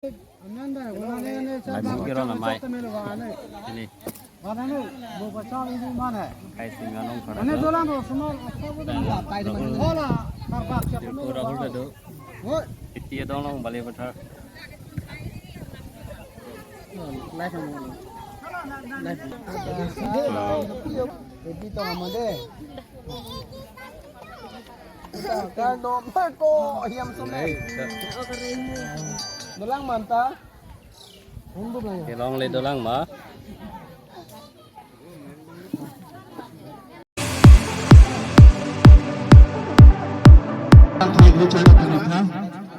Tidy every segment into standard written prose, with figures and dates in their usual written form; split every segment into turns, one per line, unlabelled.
Lại muốn cái đó là mày ini kai singa nong khara ko rahul da do itia dong long bale bathar
Jadi to amade. Kan dom ko hiam sumai. Dolang manta.
cái long lên đó lang mà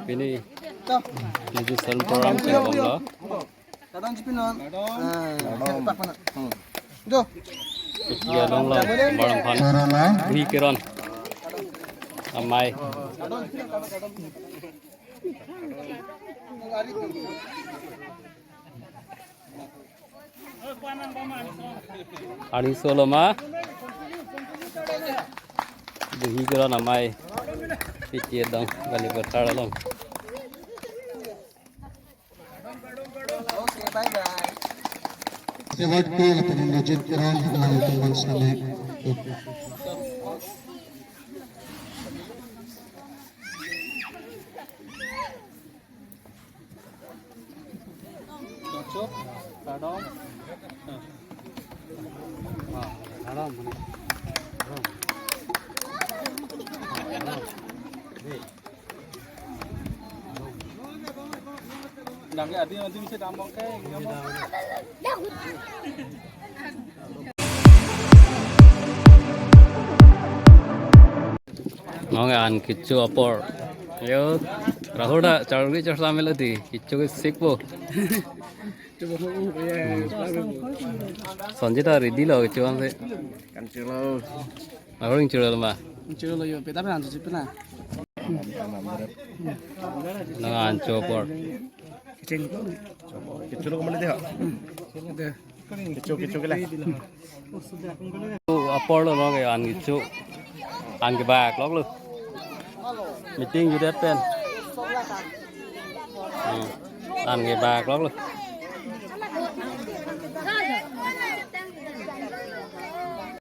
ini menuju sun program saya bang lo
Kadang cipinon. Pak mana? Jo.
itia dong lo barang pan bhi kiron amai Ani solo ma bhi kiron amai itia dong bale bathar long
Oke, bye bye.
Lewat ke penunjuk kiran teman sekali.
Cocok, kadang, kadang mana? Nanti ada nanti bisa tambang ke. Nong an kicu apor, yo, rahul dah cari cerita melodi, kicu ke sikbo. Sanjay dah ready lah kicu an se.
Kan cilo.
Rahul yang cerita mah.
Cilo yo, peta pernah tuh cipina.
Nong an copor.
Kecil kemana dia? Kecil lah.
Apor lo nong an kicu, an ke bag log lo. Meeting you that pen. An ke bag log lo.